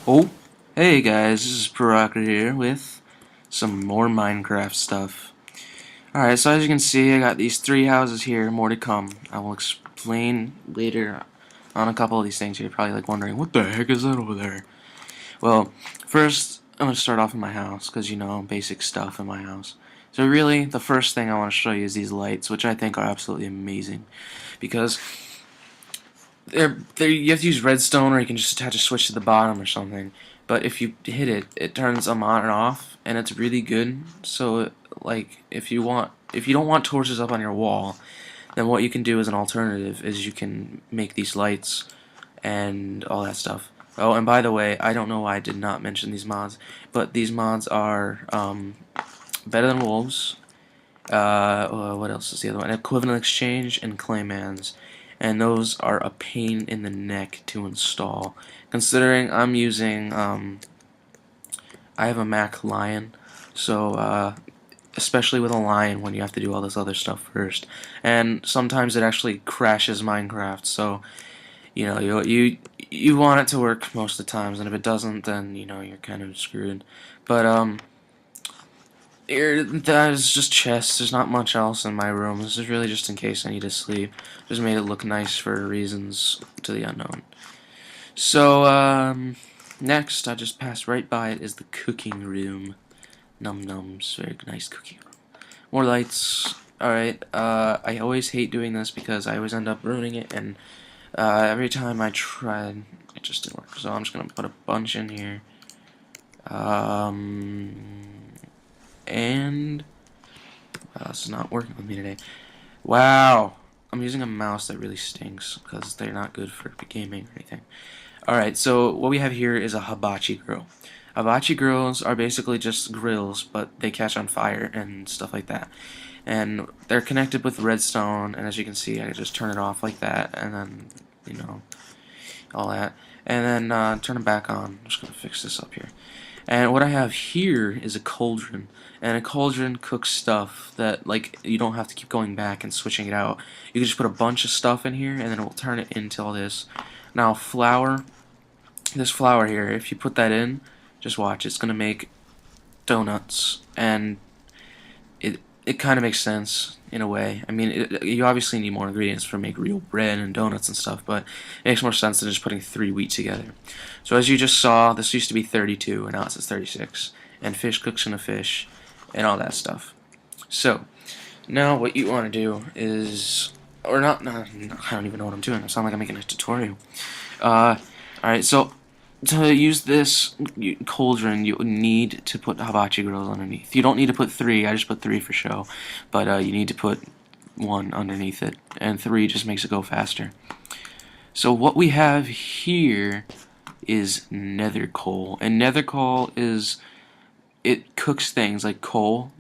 Oh, hey guys, this is Paraka here with some more Minecraft stuff. Alright, so as you can see, I got these three houses here, more to come. I will explain later on a couple of these things. You're probably like wondering, what the heck is that over there? Well, first, I'm going to start off in my house, because you know, basic stuff in my house. So really, the first thing I want to show you is these lights, which I think are absolutely amazing. Because you have to use redstone, or you can just attach a switch to the bottom or something. But if you hit it, it turns them on and off, and it's really good. So, like, if you don't want torches up on your wall, then what you can do as an alternative is you can make these lights and all that stuff. Oh, and by the way, I don't know why I did not mention these mods, but these mods are better than wolves. What else is the other one? Equivalent exchange and Claymans, and those are a pain in the neck to install. Considering I'm using, I have a Mac Lion, so especially with a Lion when you have to do all this other stuff first, and sometimes it actually crashes Minecraft. So you know you want it to work most of the times, and if it doesn't, then you know you're kind of screwed. But here, that is just chests. There's not much else in my room. This is really just in case I need to sleep. Just made it look nice for reasons to the unknown. So, next, I just passed right by it, is the cooking room. Num nums. Very nice cooking room. More lights. Alright, I always hate doing this because I always end up ruining it, and every time I tried, it just didn't work. So I'm just gonna put a bunch in here. And this is not working with me today. Wow, I'm using a mouse that really stinks because they're not good for gaming or anything. Alright, so what we have here is a hibachi grill. Hibachi grills are basically just grills, but they catch on fire and stuff like that. And they're connected with redstone, and as you can see, I just turn it off like that, and then, you know, all that. And then turn it back on. I'm just going to fix this up here. And what I have here is a cauldron, and a cauldron cooks stuff that, like, you don't have to keep going back and switching it out. You can just put a bunch of stuff in here, and then it will turn it into all this. Now, this flour here, if you put that in, just watch, it's gonna make donuts, and it kind of makes sense in a way. I mean, you obviously need more ingredients for make real bread and donuts and stuff, but it makes more sense than just putting 3 wheat together. So as you just saw, this used to be 32, and now it says 36, and fish cooks in a fish, and all that stuff. So now what you want to do is, or not, no, I don't even know what I'm doing. I sound like I'm making a tutorial. Alright, so to use this cauldron, you need to put hibachi grills underneath. You don't need to put 3, I just put 3 for show, but you need to put 1 underneath it, and 3 just makes it go faster. So what we have here is nether coal, and nether coal is, it cooks things like coal,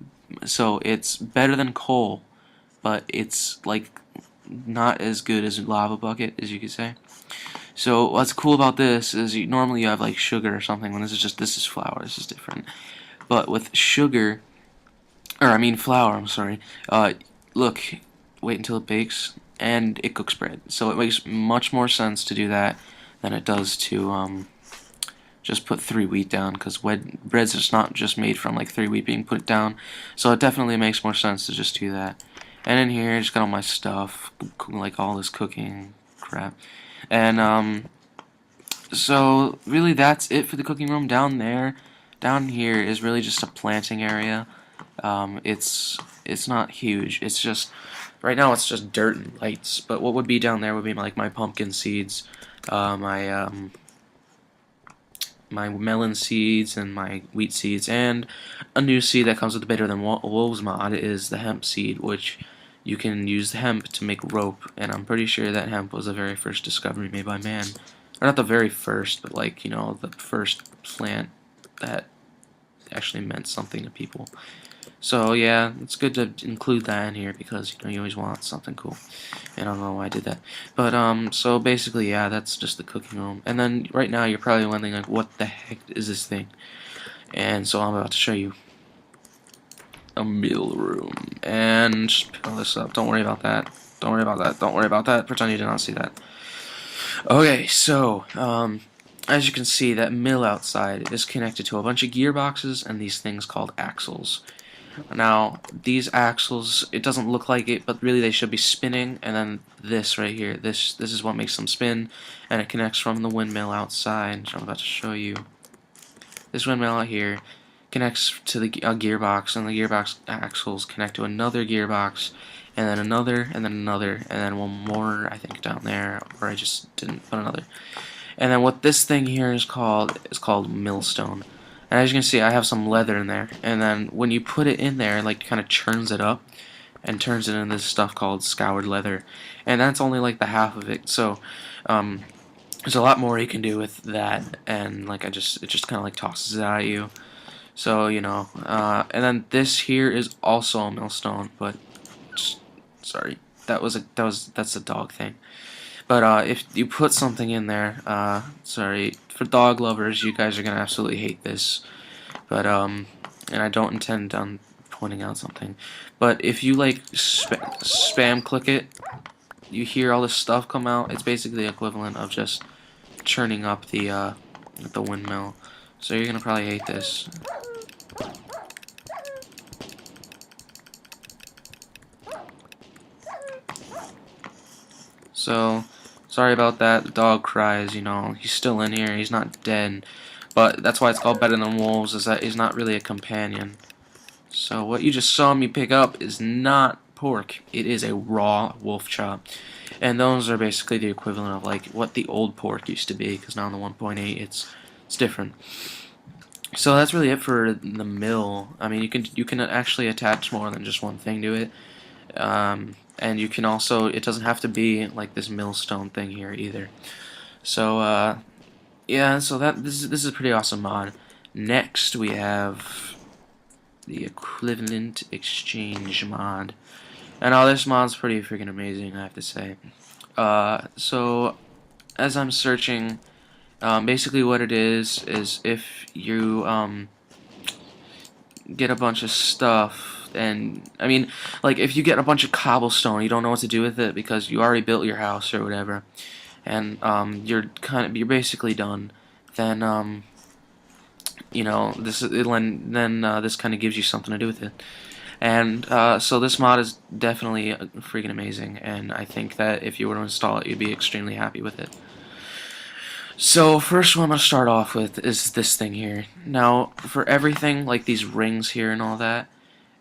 so it's better than coal, but it's like not as good as lava bucket, as you could say. So what's cool about this is normally you have like sugar or something. When this is flour. This is different. But with sugar, or I mean flour. I'm sorry. Look, wait until it bakes, and it cooks bread. So it makes much more sense to do that than it does to just put 3 wheat down, because bread's just not just made from like 3 wheat being put down. So it definitely makes more sense to just do that. And in here, I just got all my stuff, like all this cooking crap. And so really that's it for the cooking room. Down here is really just a planting area. It's not huge. It's just, right now it's just dirt and lights. But what would be down there would be like my pumpkin seeds, my melon seeds, and my wheat seeds, and a new seed that comes with the Better Than Wolves mod is the hemp seed, which you can use the hemp to make rope, and I'm pretty sure that hemp was the very first discovery made by man. Or not the very first, but like, you know, the first plant that actually meant something to people. So yeah, it's good to include that in here because, you know, you always want something cool. And I don't know why I did that. But so basically, yeah, that's just the cooking room. And then right now you're probably wondering like, what the heck is this thing? And so I'm about to show you a meal room, and just pick all this up. Don't worry about that. Don't worry about that. Don't worry about that. Pretend you did not see that. Okay, so as you can see, that mill outside is connected to a bunch of gearboxes and these things called axles. Now, these axles, it doesn't look like it, but really they should be spinning, and then this right here, this is what makes them spin, and it connects from the windmill outside, which I'm about to show you. This windmill out here connects to the gearbox, and the gearbox axles connect to another gearbox, and then another, and then another, and then one more, I think, down there, or I just didn't put another. And then what this thing here is called millstone. And as you can see, I have some leather in there, and then when you put it in there, like, kind of churns it up and turns it into this stuff called scoured leather, and that's only like the half of it. So there's a lot more you can do with that, and like it just kind of like tosses it out at you. So you know, and then this here is also a millstone, but sorry, that's a dog thing. But if you put something in there, sorry, for dog lovers, you guys are gonna absolutely hate this. But and I don't intend on pointing out something. But if you like spam click it, you hear all this stuff come out. It's basically the equivalent of just churning up the windmill. So you're gonna probably hate this. So, sorry about that. The dog cries, you know. He's still in here. He's not dead. But that's why it's called Better Than Wolves, is that he's not really a companion. So what you just saw me pick up is not pork. It is a raw wolf chop. And those are basically the equivalent of like what the old pork used to be, because now in the 1.8 it's different. So that's really it for the mill. I mean, you can actually attach more than just one thing to it. And you can also, it doesn't have to be like this millstone thing here either. So yeah, so this is a pretty awesome mod. Next we have the equivalent exchange mod, and this mod's pretty freaking amazing, I have to say. So as I'm searching, basically what it is if you get a bunch of stuff. And I mean, like, if you get a bunch of cobblestone, you don't know what to do with it because you already built your house or whatever, and you're basically done. Then you know, this kind of gives you something to do with it. And so this mod is definitely freaking amazing, and I think that if you were to install it, you'd be extremely happy with it. So first one I'm gonna start off with is this thing here. Now, for everything like these rings here and all that,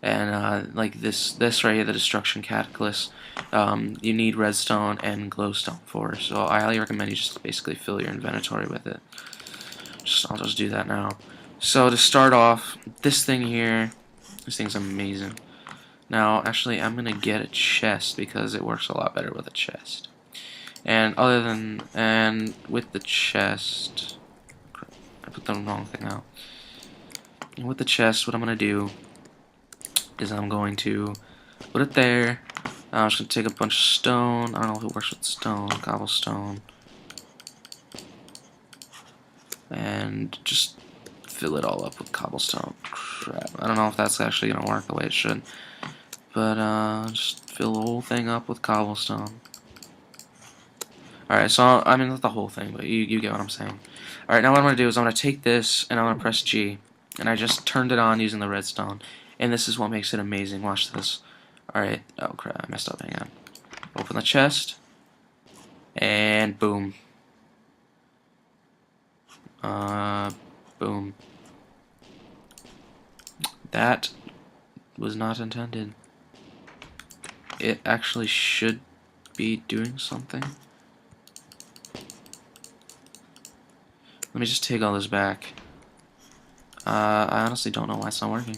and like this right here, the destruction catalyst, you need redstone and glowstone for. So I highly recommend you just basically fill your inventory with it. I'll just do that now. So to start off, this thing here, this thing's amazing. Now, actually, I'm gonna get a chest because it works a lot better with a chest. And with the chest, I put the wrong thing out. And with the chest, what I'm gonna do is I'm going to put it there. I'm just going to take a bunch of stone. I don't know if it works with stone, cobblestone. And just fill it all up with cobblestone. Crap. I don't know if that's actually going to work the way it should. But just fill the whole thing up with cobblestone. Alright, so I mean not the whole thing, but you get what I'm saying. Alright, now what I'm going to do is I'm going to take this and I'm going to press G. And I just turned it on using the redstone. And this is what makes it amazing. Watch this. Alright. Oh crap, I messed up. Hang on. Open the chest. And boom. Boom. That was not intended. It actually should be doing something. Let me just take all this back. I honestly don't know why it's not working.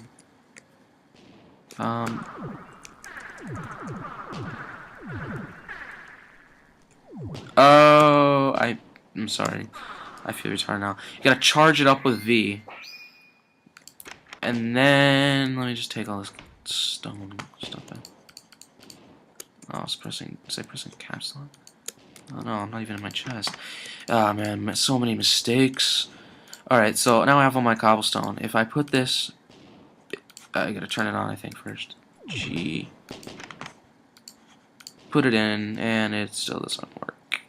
Oh, I'm sorry. I feel retarded now. You gotta charge it up with V. And then, let me just take all this stone stuff out. Oh, I was pressing caps lock? Oh no, I'm not even in my chest. Ah, man, so many mistakes. Alright, so now I have all my cobblestone. If I put this, I gotta turn it on, I think, first. G. Put it in, and it still doesn't work.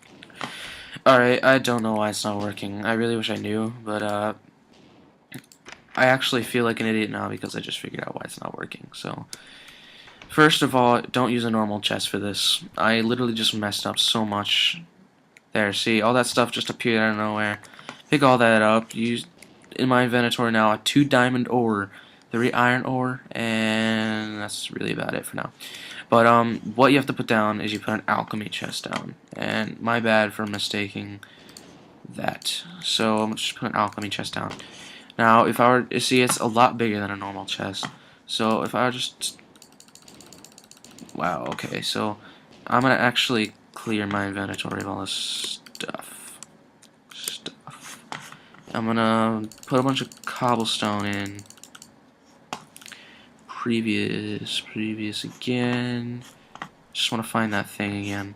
Alright, I don't know why it's not working. I really wish I knew, but I actually feel like an idiot now because I just figured out why it's not working. So, first of all, don't use a normal chest for this. I literally just messed up so much. There, see, all that stuff just appeared out of nowhere. Pick all that up. Use in my inventory now a 2 diamond ore, 3 iron ore, and that's really about it for now. But what you have to put down is you put an alchemy chest down, and my bad for mistaking that. So I'm just put an alchemy chest down. Now, if I were to see, it's a lot bigger than a normal chest. So if I were just, wow, okay, so I'm gonna actually clear my inventory of all this stuff. I'm gonna put a bunch of cobblestone in. Previous again. Just want to find that thing again.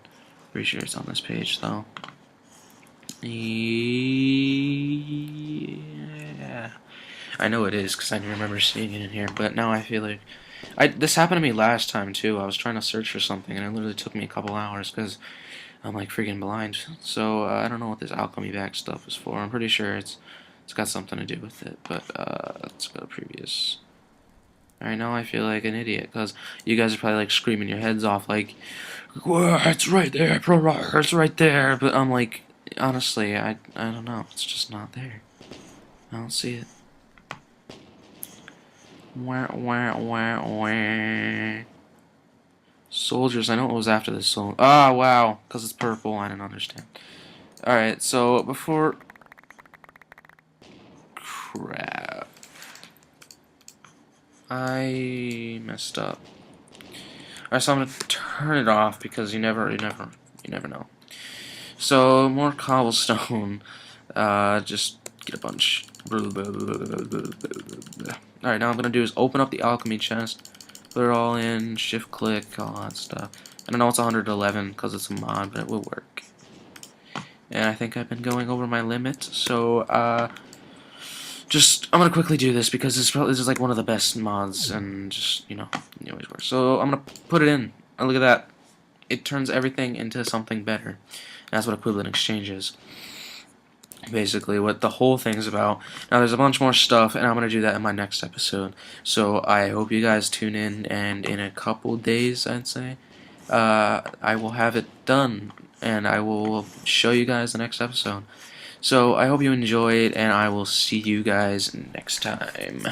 Pretty sure it's on this page though. Yeah, I know it is because I remember seeing it in here. But now I feel like this happened to me last time too. I was trying to search for something and it literally took me a couple hours because I'm like freaking blind. So I don't know what this alchemy bag stuff is for. I'm pretty sure it's got something to do with it. But let's go to previous. Alright, now I feel like an idiot, because you guys are probably, like, screaming your heads off, like, "Whoa, it's right there, bro, it's right there," but I'm like, honestly, I don't know, it's just not there. I don't see it. Wah, wah, wah, wah. Soldiers, I know it was after this soul. Ah, wow, because it's purple, I didn't understand. Alright, so before... Crap. I messed up. Alright, so I'm gonna turn it off because you never know. So more cobblestone. Just get a bunch. Alright, now I'm gonna do is open up the alchemy chest, put it all in, shift click, all that stuff. And I know it's 111 because it's a mod, but it will work. And I think I've been going over my limit, so I'm gonna quickly do this because this is like one of the best mods, and just it always works. So I'm gonna put it in. And look at that. It turns everything into something better. That's what equivalent exchange is. Basically, what the whole thing's about. Now, there's a bunch more stuff, and I'm gonna do that in my next episode. So I hope you guys tune in, and in a couple days, I'd say, I will have it done, and I will show you guys the next episode. So I hope you enjoyed, and I will see you guys next time.